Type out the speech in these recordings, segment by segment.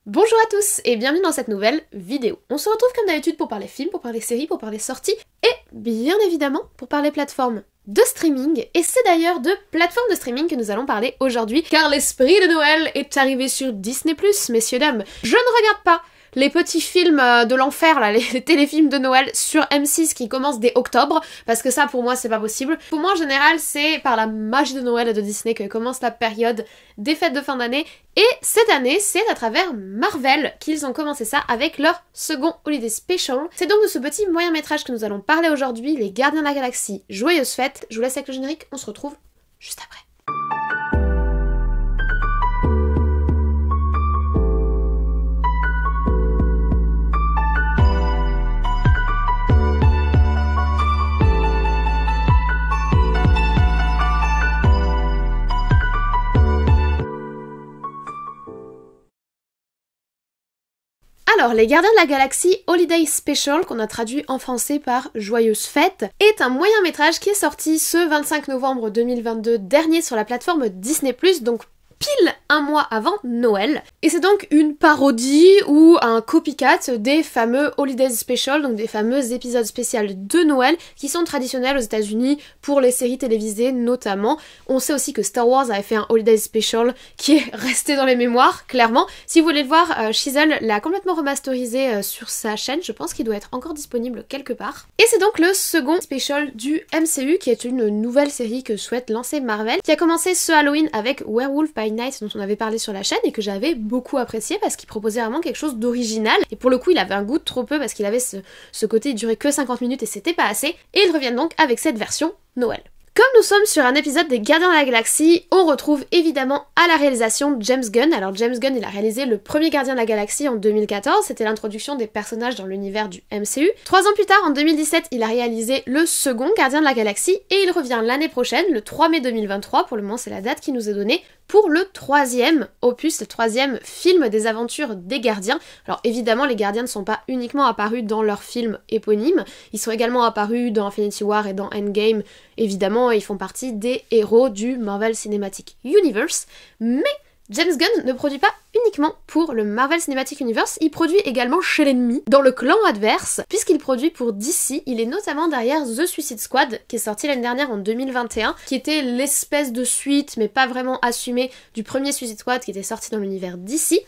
Bonjour à tous et bienvenue dans cette nouvelle vidéo. On se retrouve comme d'habitude pour parler films, pour parler séries, pour parler sorties et bien évidemment pour parler plateformes de streaming. Et c'est d'ailleurs de plateformes de streaming que nous allons parler aujourd'hui car l'esprit de Noël est arrivé sur Disney+, messieurs dames. Je ne regarde pas les petits films de l'enfer, là, les téléfilms de Noël sur M6 qui commencent dès octobre, parce que ça pour moi c'est pas possible. Pour moi en général c'est par la magie de Noël et de Disney que commence la période des fêtes de fin d'année, et cette année c'est à travers Marvel qu'ils ont commencé ça avec leur second Holiday Special. C'est donc de ce petit moyen métrage que nous allons parler aujourd'hui, Les Gardiens de la Galaxie, joyeuses fêtes. Je vous laisse avec le générique, on se retrouve juste après. Alors, Les Gardiens de la Galaxie Holiday Special, qu'on a traduit en français par Joyeuses Fêtes, est un moyen métrage qui est sorti ce 25 novembre 2022 dernier sur la plateforme Disney+, donc pile un mois avant Noël. Et c'est donc une parodie ou un copycat des fameux Holiday Special, donc des fameux épisodes spéciaux de Noël qui sont traditionnels aux États-Unis pour les séries télévisées notamment. On sait aussi que Star Wars avait fait un Holiday Special qui est resté dans les mémoires, clairement. Si vous voulez le voir, Chisel l'a complètement remasterisé sur sa chaîne, je pense qu'il doit être encore disponible quelque part. Et c'est donc le second special du MCU qui est une nouvelle série que souhaite lancer Marvel, qui a commencé ce Halloween avec Werewolf by Night dont on avait parlé sur la chaîne et que j'avais beaucoup apprécié parce qu'il proposait vraiment quelque chose d'original, et pour le coup il avait un goût de trop peu parce qu'il avait ce côté, il durait que 50 minutes et c'était pas assez, et ils reviennent donc avec cette version Noël. Comme nous sommes sur un épisode des Gardiens de la Galaxie, on retrouve évidemment à la réalisation James Gunn. Alors James Gunn, il a réalisé le premier Gardien de la Galaxie en 2014, c'était l'introduction des personnages dans l'univers du MCU. 3 ans plus tard, en 2017, il a réalisé le second Gardien de la Galaxie, et il revient l'année prochaine, le 3 mai 2023, pour le moment c'est la date qui nous est donnée, pour le troisième opus, le troisième film des aventures des Gardiens. Alors évidemment, les Gardiens ne sont pas uniquement apparus dans leurs films éponymes, ils sont également apparus dans Infinity War et dans Endgame, évidemment, ils font partie des héros du Marvel Cinematic Universe, mais James Gunn ne produit pas uniquement pour le Marvel Cinematic Universe, il produit également chez l'ennemi, dans le clan adverse, puisqu'il produit pour DC. Il est notamment derrière The Suicide Squad, qui est sorti l'année dernière en 2021, qui était l'espèce de suite, mais pas vraiment assumée, du premier Suicide Squad qui était sorti dans l'univers DC.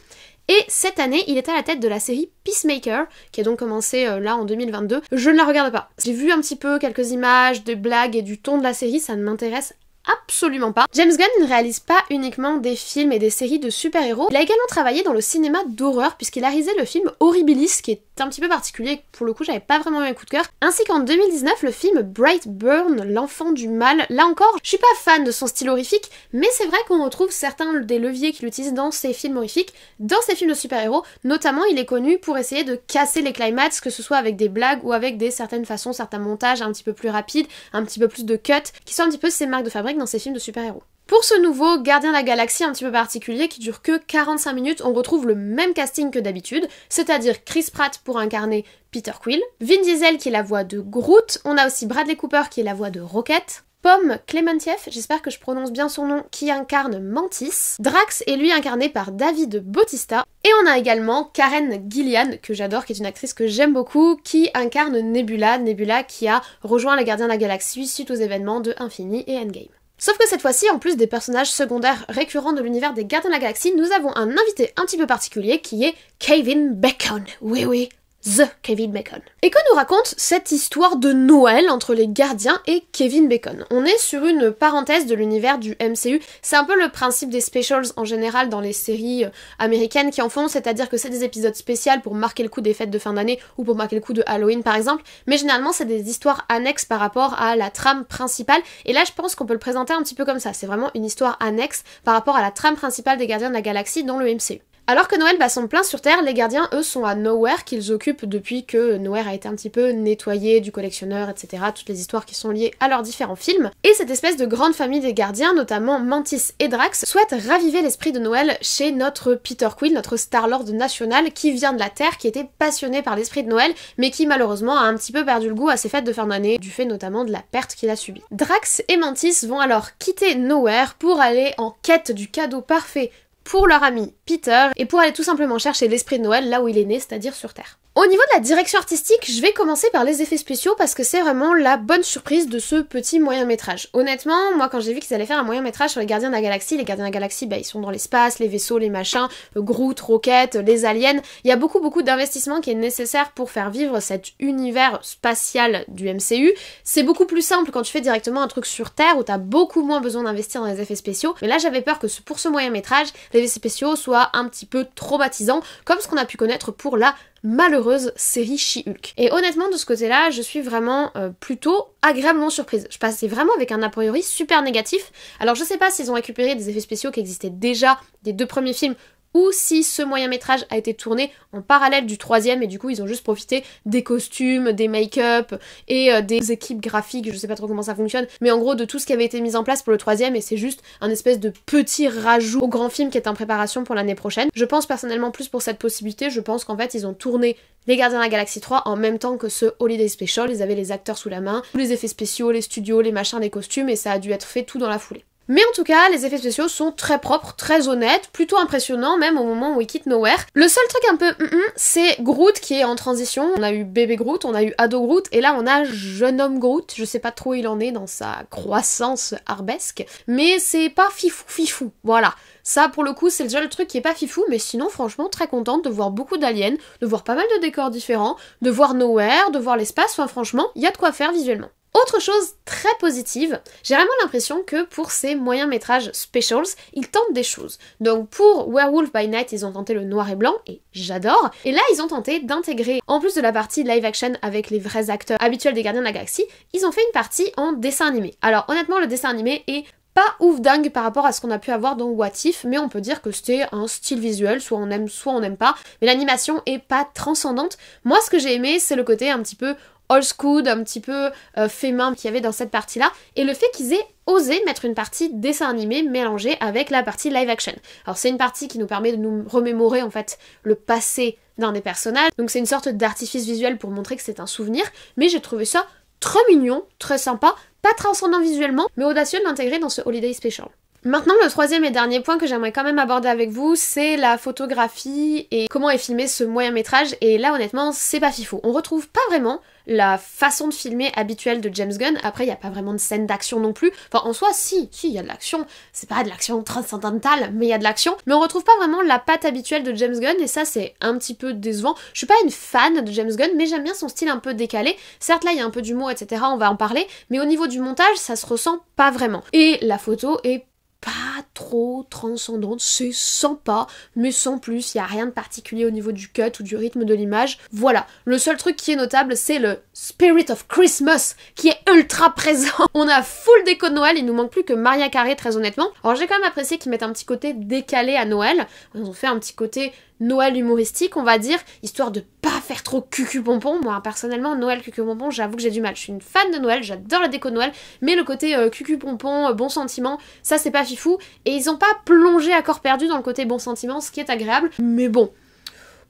Et cette année, il est à la tête de la série Peacemaker, qui a donc commencé là en 2022. Je ne la regarde pas. J'ai vu un petit peu quelques images, des blagues et du ton de la série, ça ne m'intéresse absolument pas. James Gunn ne réalise pas uniquement des films et des séries de super-héros, il a également travaillé dans le cinéma d'horreur puisqu'il a réalisé le film Horribilis, qui est un petit peu particulier, pour le coup j'avais pas vraiment eu un coup de cœur, ainsi qu'en 2019 le film Brightburn, l'enfant du mal. Là encore, je suis pas fan de son style horrifique, mais c'est vrai qu'on retrouve certains des leviers qu'il utilise dans ses films horrifiques, dans ses films de super-héros. Notamment il est connu pour essayer de casser les climax, que ce soit avec des blagues ou avec des certaines façons, certains montages un petit peu plus rapides, un petit peu plus de cuts, qui sont un petit peu ses marques de fabrique dans ses films de super-héros. Pour ce nouveau Gardien de la Galaxie un petit peu particulier qui dure que 45 minutes, on retrouve le même casting que d'habitude, c'est-à-dire Chris Pratt pour incarner Peter Quill, Vin Diesel qui est la voix de Groot, on a aussi Bradley Cooper qui est la voix de Rocket, Pom Klementieff, j'espère que je prononce bien son nom, qui incarne Mantis, Drax est lui incarné par David Bautista, et on a également Karen Gillian, que j'adore, qui est une actrice que j'aime beaucoup, qui incarne Nebula qui a rejoint les Gardiens de la Galaxie suite aux événements de Infinity et Endgame. Sauf que cette fois-ci, en plus des personnages secondaires récurrents de l'univers des Gardiens de la Galaxie, nous avons un invité un petit peu particulier qui est Kevin Bacon. Oui, The Kevin Bacon. Et que nous raconte cette histoire de Noël entre les Gardiens et Kevin Bacon? On est sur une parenthèse de l'univers du MCU, c'est un peu le principe des specials en général dans les séries américaines qui en font, c'est-à-dire que c'est des épisodes spéciaux pour marquer le coup des fêtes de fin d'année ou pour marquer le coup de Halloween par exemple, mais généralement c'est des histoires annexes par rapport à la trame principale, et là je pense qu'on peut le présenter un petit peu comme ça, c'est vraiment une histoire annexe par rapport à la trame principale des Gardiens de la Galaxie dans le MCU. Alors que Noël bat son plein sur Terre, les Gardiens, eux, sont à Nowhere, qu'ils occupent depuis que Nowhere a été un petit peu nettoyé du collectionneur, etc. Toutes les histoires qui sont liées à leurs différents films. Et cette espèce de grande famille des Gardiens, notamment Mantis et Drax, souhaitent raviver l'esprit de Noël chez notre Peter Quill, notre Star-Lord national, qui vient de la Terre, qui était passionné par l'esprit de Noël, mais qui malheureusement a un petit peu perdu le goût à ses fêtes de fin d'année, du fait notamment de la perte qu'il a subie. Drax et Mantis vont alors quitter Nowhere pour aller en quête du cadeau parfait pour leur ami Peter et pour aller tout simplement chercher l'esprit de Noël là où il est né, c'est-à-dire sur Terre. Au niveau de la direction artistique, je vais commencer par les effets spéciaux parce que c'est vraiment la bonne surprise de ce petit moyen-métrage. Honnêtement, moi quand j'ai vu qu'ils allaient faire un moyen-métrage sur les Gardiens de la Galaxie, ils sont dans l'espace, les vaisseaux, les machins, Groot, Rocket, les aliens, il y a beaucoup d'investissement qui est nécessaire pour faire vivre cet univers spatial du MCU. C'est beaucoup plus simple quand tu fais directement un truc sur Terre où t'as beaucoup moins besoin d'investir dans les effets spéciaux, mais là j'avais peur que pour ce moyen-métrage, les effets spéciaux soient un petit peu traumatisants, comme ce qu'on a pu connaître pour la malheureuse série She-Hulk. Et honnêtement, de ce côté-là, je suis vraiment plutôt agréablement surprise. Je passais vraiment avec un a priori super négatif. Alors je sais pas s'ils ont récupéré des effets spéciaux qui existaient déjà des 2 premiers films, ou si ce moyen-métrage a été tourné en parallèle du 3e et du coup ils ont juste profité des costumes, des make-up et des équipes graphiques, je sais pas trop comment ça fonctionne, mais en gros de tout ce qui avait été mis en place pour le 3e et c'est juste un espèce de petit rajout au grand film qui est en préparation pour l'année prochaine. Je pense personnellement plus pour cette possibilité, je pense qu'en fait ils ont tourné les Gardiens de la Galaxie 3 en même temps que ce Holiday Special, ils avaient les acteurs sous la main, tous les effets spéciaux, les studios, les machins, les costumes et ça a dû être fait tout dans la foulée. Mais en tout cas, les effets spéciaux sont très propres, très honnêtes, plutôt impressionnants même au moment où ils quittent Nowhere. Le seul truc un peu c'est Groot qui est en transition. On a eu bébé Groot, on a eu ado Groot, et là on a jeune homme Groot. Je sais pas trop où il en est dans sa croissance arbesque, mais c'est pas fifou, voilà. Ça, pour le coup, c'est le seul truc qui est pas fifou, mais sinon, franchement, très contente de voir beaucoup d'aliens, de voir pas mal de décors différents, de voir Nowhere, de voir l'espace, enfin franchement, il y a de quoi faire visuellement. Autre chose très positive, j'ai vraiment l'impression que pour ces moyens métrages specials, ils tentent des choses. Donc pour Werewolf by Night, ils ont tenté le noir et blanc, et j'adore. Et là, ils ont tenté d'intégrer, en plus de la partie live action avec les vrais acteurs habituels des Gardiens de la Galaxie, ils ont fait une partie en dessin animé. Alors honnêtement, le dessin animé est pas ouf dingue par rapport à ce qu'on a pu avoir dans What If, mais on peut dire que c'était un style visuel, soit on n'aime pas, mais l'animation est pas transcendante. Moi, ce que j'ai aimé, c'est le côté un petit peu old school, un petit peu fait main qu'il y avait dans cette partie-là, et le fait qu'ils aient osé mettre une partie dessin animé mélangée avec la partie live action. Alors c'est une partie qui nous permet de nous remémorer en fait le passé d'un des personnages, donc c'est une sorte d'artifice visuel pour montrer que c'est un souvenir, mais j'ai trouvé ça très mignon, très sympa, pas transcendant visuellement, mais audacieux de l'intégrer dans ce Holiday Special. Maintenant, le 3e et dernier point que j'aimerais quand même aborder avec vous, c'est la photographie et comment est filmé ce moyen-métrage, et là honnêtement, c'est pas fifou. On retrouve pas vraiment la façon de filmer habituelle de James Gunn. Après, il n'y a pas vraiment de scène d'action non plus. Enfin, en soi, si, il y a de l'action. C'est pas de l'action transcendantale, mais il y a de l'action. Mais on retrouve pas vraiment la patte habituelle de James Gunn, et ça, c'est un petit peu décevant. Je suis pas une fan de James Gunn, mais j'aime bien son style un peu décalé. Certes, là, il y a un peu d'humour, etc., on va en parler, mais au niveau du montage, ça se ressent pas vraiment. Et la photo est pas trop transcendante, c'est sympa, mais sans plus, il n'y a rien de particulier au niveau du cut ou du rythme de l'image. Voilà, le seul truc qui est notable, c'est le Spirit of Christmas, qui est ultra présent. On a full déco de Noël, il nous manque plus que Mariah Carey, très honnêtement. Alors j'ai quand même apprécié qu'ils mettent un petit côté décalé à Noël, ils ont fait un petit côté Noël humoristique, on va dire, histoire de pas faire trop cucu-pompon. Moi, personnellement, Noël cucu-pompon, j'avoue que j'ai du mal. Je suis une fan de Noël, j'adore la déco de Noël, mais le côté cucu-pompon, bon sentiment, ça c'est pas fifou. Et ils ont pas plongé à corps perdu dans le côté bon sentiment, ce qui est agréable. Mais bon,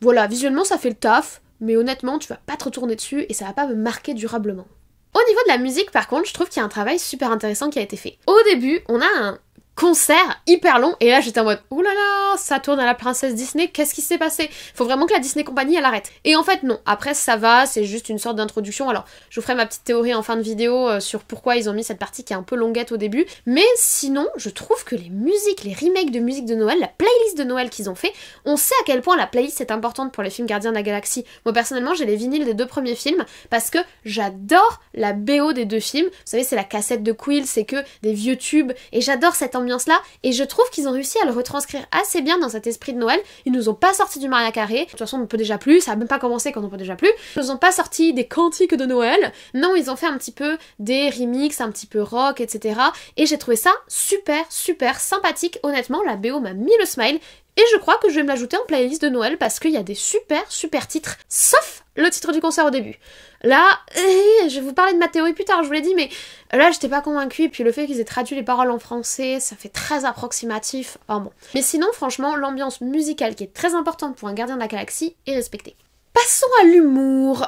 voilà, visuellement ça fait le taf, mais honnêtement, tu vas pas te retourner dessus et ça va pas me marquer durablement. Au niveau de la musique, par contre, je trouve qu'il y a un travail super intéressant qui a été fait. Au début, on a un concert hyper long, et là j'étais en mode oulala, ça tourne à la princesse Disney, qu'est-ce qui s'est passé? Faut vraiment que la Disney Company elle arrête. Et en fait non, après ça va, c'est juste une sorte d'introduction. Alors je vous ferai ma petite théorie en fin de vidéo sur pourquoi ils ont mis cette partie qui est un peu longuette au début, mais sinon je trouve que les musiques, les remakes de musique de Noël, la playlist de Noël qu'ils ont fait, on sait à quel point la playlist est importante pour les films Gardiens de la Galaxie. Moi personnellement j'ai les vinyles des 2 premiers films parce que j'adore la BO des 2 films. Vous savez, c'est la cassette de Quill, c'est que des vieux tubes, et j'adore cette ambiance là, et je trouve qu'ils ont réussi à le retranscrire assez bien dans cet esprit de Noël. Ils nous ont pas sorti du Mariah Carey, de toute façon on peut déjà plus, ça a même pas commencé quand on peut déjà plus. Ils nous ont pas sorti des cantiques de Noël, non, ils ont fait un petit peu des remixes, un petit peu rock, etc. Et j'ai trouvé ça super sympathique, honnêtement, la BO m'a mis le smile. Et je crois que je vais me l'ajouter en playlist de Noël parce qu'il y a des super titres, sauf le titre du concert au début. Là, je vais vous parler de ma théorie plus tard, je vous l'ai dit, mais là j'étais pas convaincue, et puis le fait qu'ils aient traduit les paroles en français, ça fait très approximatif, enfin bon. Mais sinon, franchement, l'ambiance musicale qui est très importante pour un Gardien de la Galaxie est respectée. Passons à l'humour.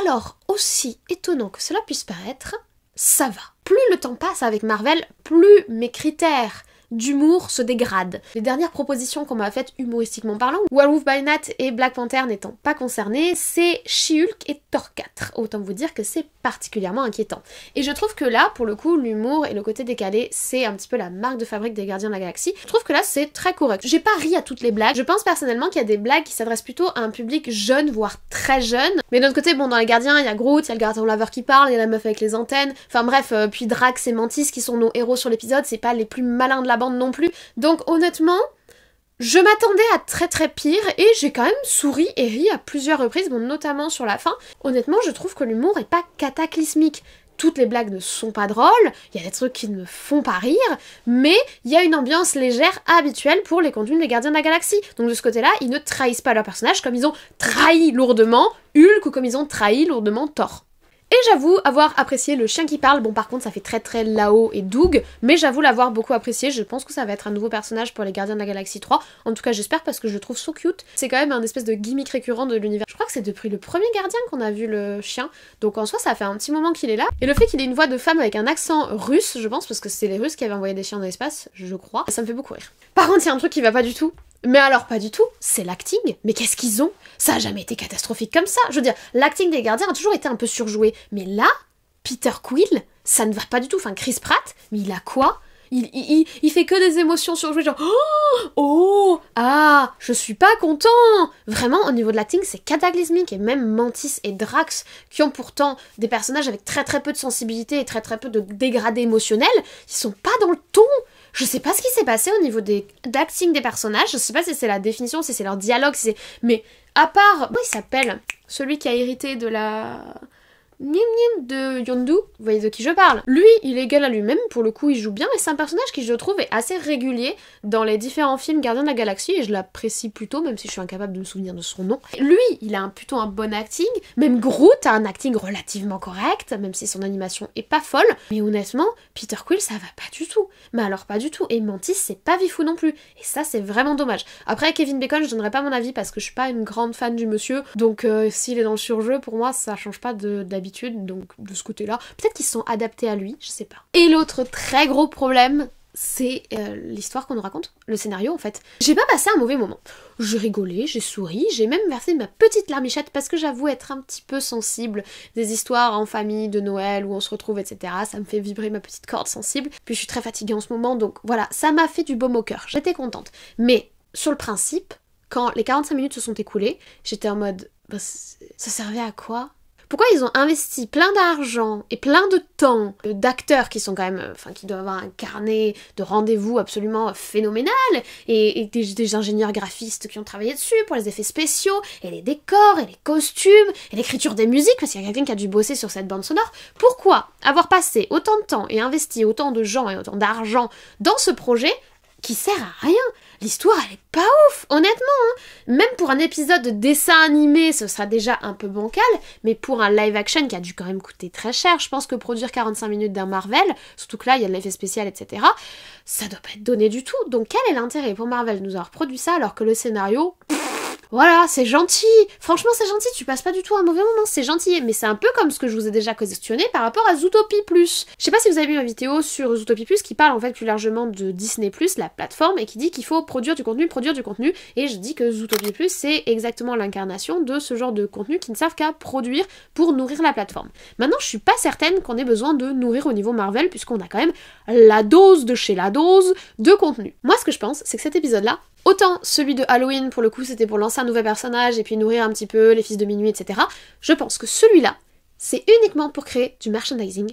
Alors, aussi étonnant que cela puisse paraître, ça va. Plus le temps passe avec Marvel, plus mes critères d'humour se dégrade. Les dernières propositions qu'on m'a faites humoristiquement parlant, Werewolf by Night et Black Panther n'étant pas concernés, c'est She-Hulk et Thor 4. Autant vous dire que c'est particulièrement inquiétant. Et je trouve que là, pour le coup, l'humour et le côté décalé, c'est un petit peu la marque de fabrique des Gardiens de la Galaxie. Je trouve que là, c'est très correct. J'ai pas ri à toutes les blagues. Je pense personnellement qu'il y a des blagues qui s'adressent plutôt à un public jeune, voire très jeune. Mais d'un autre côté, bon, dans les Gardiens, il y a Groot, il y a le gardien laveur qui parle, il y a la meuf avec les antennes. Enfin bref, puis Drax et Mantis qui sont nos héros sur l'épisode, c'est pas les plus malins de la bande non plus. Donc honnêtement, je m'attendais à très très pire et j'ai quand même souri et ri à plusieurs reprises, bon, notamment sur la fin. Honnêtement, je trouve que l'humour est pas cataclysmique. Toutes les blagues ne sont pas drôles, il y a des trucs qui ne me font pas rire, mais il y a une ambiance légère habituelle pour les contenus des Gardiens de la Galaxie. Donc de ce côté-là, ils ne trahissent pas leur personnage comme ils ont trahi lourdement Hulk ou comme ils ont trahi lourdement Thor. Et j'avoue avoir apprécié le chien qui parle. Bon, par contre, ça fait très très Lao et Doug, mais j'avoue l'avoir beaucoup apprécié. Je pense que ça va être un nouveau personnage pour les Gardiens de la Galaxie 3. En tout cas, j'espère parce que je le trouve so cute. C'est quand même un espèce de gimmick récurrent de l'univers. Je crois que c'est depuis le premier Gardien qu'on a vu le chien. Donc en soi, ça fait un petit moment qu'il est là. Et le fait qu'il ait une voix de femme avec un accent russe, je pense, parce que c'est les Russes qui avaient envoyé des chiens dans l'espace, je crois, ça me fait beaucoup rire. Par contre, il y a un truc qui va pas du tout. Mais alors pas du tout, c'est l'acting. Mais qu'est-ce qu'ils ont? Ça a jamais été catastrophique comme ça. Je veux dire, l'acting des Gardiens a toujours été un peu surjoué. Mais là, Peter Quill, ça ne va pas du tout. Enfin, Chris Pratt, mais il a quoi? Il fait que des émotions surjouées, genre oh, ah, je suis pas content. Vraiment, au niveau de l'acting, c'est cataclysmique. Et même Mantis et Drax, qui ont pourtant des personnages avec très très peu de sensibilité et très très peu de dégradé émotionnel, ils sont pas dans le ton. Je sais pas ce qui s'est passé au niveau d'acting des personnages, je sais pas si c'est la définition, si c'est leur dialogue, si c'est... Mais à part... Comment il s'appelle? Celui qui a hérité de la... de Yondu, vous voyez de qui je parle. Lui, il est égal à lui-même, pour le coup il joue bien, et c'est un personnage qui je trouve est assez régulier dans les différents films Gardiens de la Galaxie, et je l'apprécie plutôt, même si je suis incapable de me souvenir de son nom. Lui, il a plutôt un bon acting, même Groot a un acting relativement correct, même si son animation est pas folle, mais honnêtement, Peter Quill ça va pas du tout. Mais alors pas du tout, et Mantis c'est pas vifou non plus, et ça c'est vraiment dommage. Après Kevin Bacon, je donnerai pas mon avis parce que je suis pas une grande fan du monsieur, donc s'il est dans le surjeu, pour moi ça change pas d'habitude. Donc de ce côté-là, peut-être qu'ils se sont adaptés à lui, je sais pas. Et l'autre très gros problème, c'est l'histoire qu'on nous raconte, le scénario en fait. J'ai pas passé un mauvais moment. J'ai rigolé, j'ai souri, j'ai même versé ma petite larmichette parce que j'avoue être un petit peu sensible des histoires en famille de Noël où on se retrouve, etc. Ça me fait vibrer ma petite corde sensible. Puis je suis très fatiguée en ce moment, donc voilà, ça m'a fait du baume au cœur. J'étais contente. Mais sur le principe, quand les 45 minutes se sont écoulées, j'étais en mode, bah, ça servait à quoi ? Pourquoi ils ont investi plein d'argent et plein de temps d'acteurs qui sont quand même, enfin qui doivent avoir un carnet de rendez-vous absolument phénoménal et des ingénieurs graphistes qui ont travaillé dessus pour les effets spéciaux et les décors et les costumes et l'écriture des musiques parce qu'il y a quelqu'un qui a dû bosser sur cette bande sonore. Pourquoi avoir passé autant de temps et investi autant de gens et autant d'argent dans ce projet qui sert à rien? L'histoire, elle est pas ouf, honnêtement, hein. Même pour un épisode de dessin animé, ce sera déjà un peu bancal, mais pour un live action qui a dû quand même coûter très cher, je pense que produire 45 minutes d'un Marvel, surtout que là, il y a de l'effet spécial, etc., ça doit pas être donné du tout. Donc quel est l'intérêt pour Marvel de nous avoir produit ça alors que le scénario... Voilà, c'est gentil. Franchement, c'est gentil, tu passes pas du tout un mauvais moment, c'est gentil. Mais c'est un peu comme ce que je vous ai déjà questionné par rapport à Zootopie+. Je sais pas si vous avez vu ma vidéo sur Zootopie+, qui parle en fait plus largement de Disney+, la plateforme, et qui dit qu'il faut produire du contenu, et je dis que Zootopie+, c'est exactement l'incarnation de ce genre de contenu qui ne servent qu'à produire pour nourrir la plateforme. Maintenant, je suis pas certaine qu'on ait besoin de nourrir au niveau Marvel, puisqu'on a quand même la dose de chez la dose de contenu. Moi, ce que je pense, c'est que cet épisode-là, autant celui de Halloween, pour le coup, c'était pour lancer un nouvel personnage et puis nourrir un petit peu les fils de minuit, etc. Je pense que celui-là, c'est uniquement pour créer du merchandising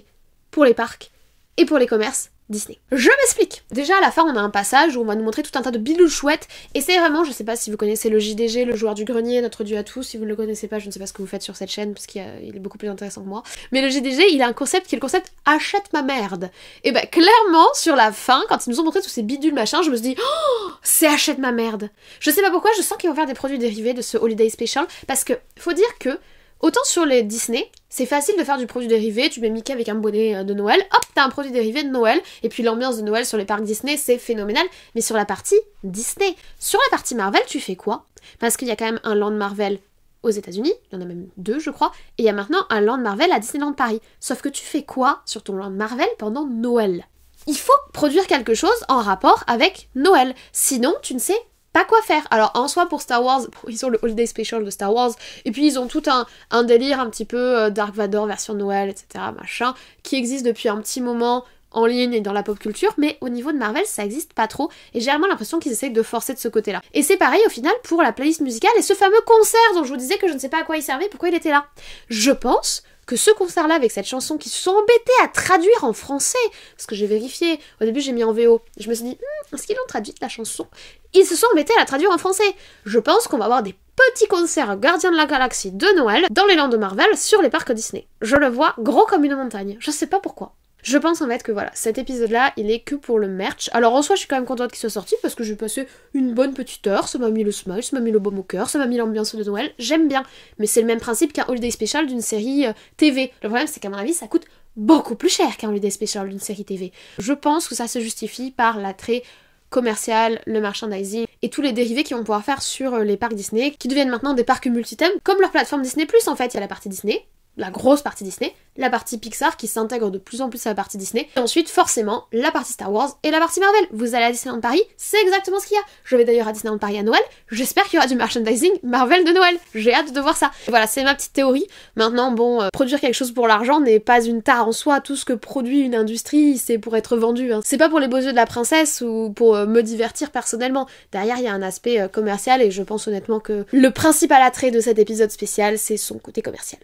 pour les parcs et pour les commerces Disney. Je m'explique. Déjà à la fin on a un passage où on va nous montrer tout un tas de bidules chouettes et c'est vraiment, je sais pas si vous connaissez le JDG, le joueur du grenier, notre dieu à tous, si vous ne le connaissez pas je ne sais pas ce que vous faites sur cette chaîne parce qu'il est beaucoup plus intéressant que moi, mais le JDG il a un concept qui est le concept achète ma merde. Et bah clairement sur la fin quand ils nous ont montré tous ces bidules machin je me suis dit oh c'est achète ma merde. Je sais pas pourquoi je sens qu'ils vont faire des produits dérivés de ce Holiday Special parce que faut dire que autant sur les Disney, c'est facile de faire du produit dérivé, tu mets Mickey avec un bonnet de Noël, hop, t'as un produit dérivé de Noël, et puis l'ambiance de Noël sur les parcs Disney, c'est phénoménal, mais sur la partie Disney, sur la partie Marvel, tu fais quoi? Parce qu'il y a quand même un Land Marvel aux États-Unis, il y en a même 2 je crois, et il y a maintenant un Land Marvel à Disneyland Paris. Sauf que tu fais quoi sur ton Land Marvel pendant Noël? Il faut produire quelque chose en rapport avec Noël, sinon tu ne sais pas quoi faire. Alors en soi pour Star Wars, ils ont le Holiday Special de Star Wars, et puis ils ont tout un délire un petit peu Dark Vador version Noël, etc. machin, qui existe depuis un petit moment en ligne et dans la pop culture, mais au niveau de Marvel ça existe pas trop, et j'ai vraiment l'impression qu'ils essayent de forcer de ce côté-là. Et c'est pareil au final pour la playlist musicale et ce fameux concert dont je vous disais que je ne sais pas à quoi il servait, pourquoi il était là. Je pense que ce concert-là avec cette chanson qu'ils se sont embêtés à traduire en français, parce que j'ai vérifié, au début j'ai mis en VO, je me suis dit, est-ce qu'ils ont traduit la chanson? Ils se sont embêtés à la traduire en français. Je pense qu'on va avoir des petits concerts Gardiens de la Galaxie de Noël dans les landes de Marvel sur les parcs Disney. Je le vois gros comme une montagne, je sais pas pourquoi. Je pense en fait que voilà, cet épisode-là, il est que pour le merch. Alors en soi, je suis quand même contente qu'il soit sorti parce que j'ai passé une bonne petite heure, ça m'a mis le smile, ça m'a mis le baume au cœur, ça m'a mis l'ambiance de Noël, j'aime bien. Mais c'est le même principe qu'un holiday special d'une série TV. Le problème, c'est qu'à mon avis, ça coûte beaucoup plus cher qu'un holiday special d'une série TV. Je pense que ça se justifie par l'attrait commercial, le merchandising et tous les dérivés qu'ils vont pouvoir faire sur les parcs Disney, qui deviennent maintenant des parcs multi-thèmes, comme leur plateforme Disney+, en fait. Il y a la partie Disney, la grosse partie Disney, la partie Pixar qui s'intègre de plus en plus à la partie Disney, et ensuite forcément la partie Star Wars et la partie Marvel. Vous allez à Disneyland Paris, c'est exactement ce qu'il y a. Je vais d'ailleurs à Disneyland Paris à Noël, j'espère qu'il y aura du merchandising Marvel de Noël, j'ai hâte de voir ça. Voilà, c'est ma petite théorie. Maintenant bon, produire quelque chose pour l'argent n'est pas une tare en soi, tout ce que produit une industrie c'est pour être vendu, hein. C'est pas pour les beaux yeux de la princesse ou pour me divertir personnellement. Derrière il y a un aspect commercial et je pense honnêtement que le principal attrait de cet épisode spécial c'est son côté commercial.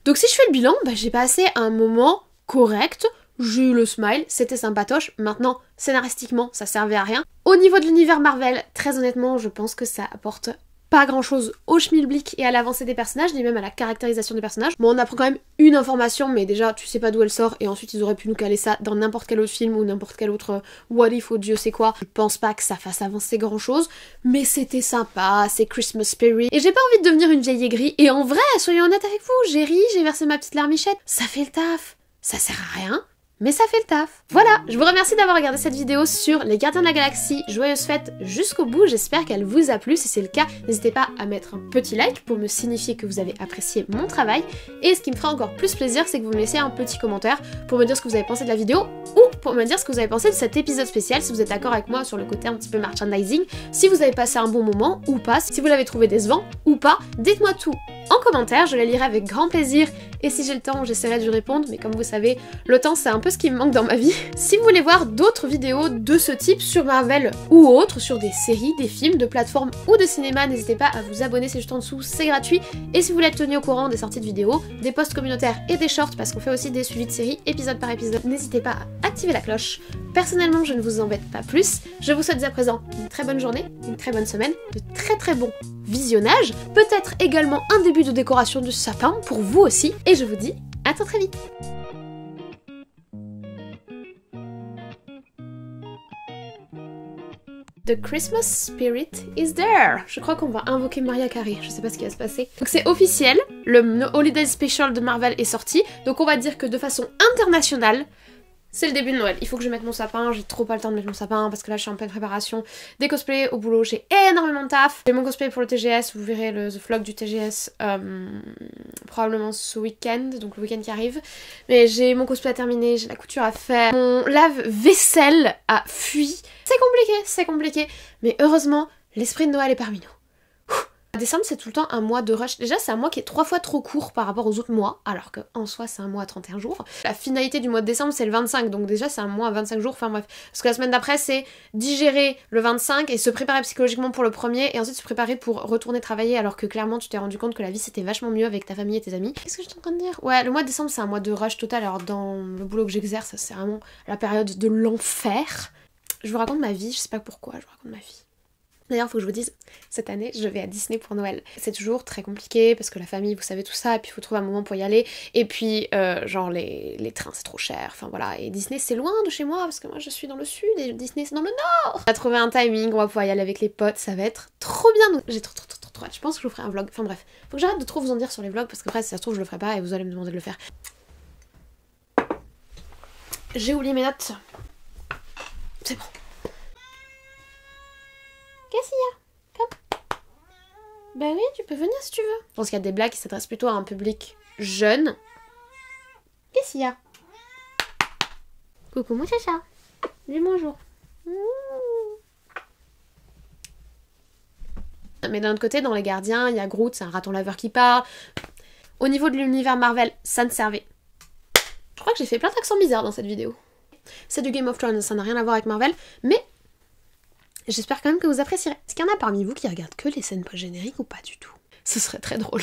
Donc si je fais le bilan, j'ai passé un moment correct, j'ai eu le smile, c'était sympatoche. Maintenant, scénaristiquement, ça servait à rien. Au niveau de l'univers Marvel, très honnêtement, je pense que ça apporte pas grand chose au schmilblick et à l'avancée des personnages, ni même à la caractérisation des personnages. Bon, on apprend quand même une information, mais déjà, tu sais pas d'où elle sort, et ensuite ils auraient pu nous caler ça dans n'importe quel autre film ou n'importe quel autre what if ou Dieu sait quoi. Je pense pas que ça fasse avancer grand chose, mais c'était sympa, c'est Christmas spirit, et j'ai pas envie de devenir une vieille aigrie, et en vrai, soyons honnêtes avec vous, j'ai ri, j'ai versé ma petite larmichette, ça fait le taf, ça sert à rien, mais ça fait le taf. Voilà, je vous remercie d'avoir regardé cette vidéo sur les Gardiens de la Galaxie. Joyeuse fête jusqu'au bout, j'espère qu'elle vous a plu. Si c'est le cas, n'hésitez pas à mettre un petit like pour me signifier que vous avez apprécié mon travail. Et ce qui me fera encore plus plaisir, c'est que vous me laissiez un petit commentaire pour me dire ce que vous avez pensé de la vidéo ou pour me dire ce que vous avez pensé de cet épisode spécial, si vous êtes d'accord avec moi sur le côté un petit peu merchandising, si vous avez passé un bon moment ou pas, si vous l'avez trouvé décevant ou pas, dites-moi tout en commentaire, je les lirai avec grand plaisir et si j'ai le temps, j'essaierai d'y répondre, mais comme vous savez, le temps c'est un peu ce qui me manque dans ma vie. Si vous voulez voir d'autres vidéos de ce type sur Marvel ou autres, sur des séries, des films, de plateformes ou de cinéma, n'hésitez pas à vous abonner, c'est juste en dessous, c'est gratuit. Et si vous voulez être tenu au courant des sorties de vidéos, des posts communautaires et des shorts, parce qu'on fait aussi des suivis de séries, épisode par épisode, n'hésitez pas à activer la cloche. Personnellement, je ne vous embête pas plus, je vous souhaite dès à présent une très bonne journée, une très bonne semaine, de très bons visionnage, peut-être également un début de décoration du sapin pour vous aussi, et je vous dis à très vite. The Christmas spirit is there. Je crois qu'on va invoquer Mariah Carey, je sais pas ce qui va se passer. Donc c'est officiel, le Holiday Special de Marvel est sorti, donc on va dire que de façon internationale, c'est le début de Noël. Il faut que je mette mon sapin, j'ai trop pas le temps de mettre mon sapin parce que là je suis en pleine préparation des cosplays au boulot, j'ai énormément de taf. J'ai mon cosplay pour le TGS, vous verrez le vlog du TGS probablement ce week-end, donc le week-end qui arrive. Mais j'ai mon cosplay à terminer, j'ai la couture à faire, mon lave-vaisselle a fui. C'est compliqué, mais heureusement, l'esprit de Noël est parmi nous. Décembre c'est tout le temps un mois de rush. Déjà c'est un mois qui est 3 fois trop court par rapport aux autres mois, alors qu'en soi c'est un mois à 31 jours. La finalité du mois de décembre c'est le 25, donc déjà c'est un mois à 25 jours, enfin bref. Parce que la semaine d'après c'est digérer le 25 et se préparer psychologiquement pour le premier, et ensuite se préparer pour retourner travailler, alors que clairement tu t'es rendu compte que la vie c'était vachement mieux avec ta famille et tes amis. Qu'est-ce que je suis en train de dire? Ouais, le mois de décembre c'est un mois de rush total, alors dans le boulot que j'exerce c'est vraiment la période de l'enfer. Je vous raconte ma vie, je sais pas pourquoi je vous raconte ma vie. D'ailleurs, faut que je vous dise, cette année, je vais à Disney pour Noël. C'est toujours très compliqué, parce que la famille, vous savez tout ça, et puis il faut trouver un moment pour y aller. Et puis, genre, les trains, c'est trop cher, enfin voilà. Et Disney, c'est loin de chez moi, parce que moi, je suis dans le sud, et Disney, c'est dans le nord. On va trouver un timing, on va pouvoir y aller avec les potes, ça va être trop bien. Donc, j'ai trop hâte. Je pense que je vous ferai un vlog, enfin bref. Faut que j'arrête de trop vous en dire sur les vlogs, parce qu'après, si ça se trouve, je le ferai pas, et vous allez me demander de le faire. J'ai oublié mes notes. C'est bon. Qu'est-ce qu'il y a? Comme. Bah oui, tu peux venir si tu veux. Je pense qu'il y a des blagues qui s'adressent plutôt à un public jeune. Qu'est-ce qu'il y a? Coucou mon chacha. Dis bonjour. Mais d'un autre côté, dans Les Gardiens, il y a Groot, c'est un raton laveur qui parle. Au niveau de l'univers Marvel, ça ne servait. Je crois que j'ai fait plein d'accents bizarres dans cette vidéo. C'est du Game of Thrones, ça n'a rien à voir avec Marvel, mais j'espère quand même que vous apprécierez. Est-ce qu'il y en a parmi vous qui regardent que les scènes post-génériques ou pas du tout? Ce serait très drôle.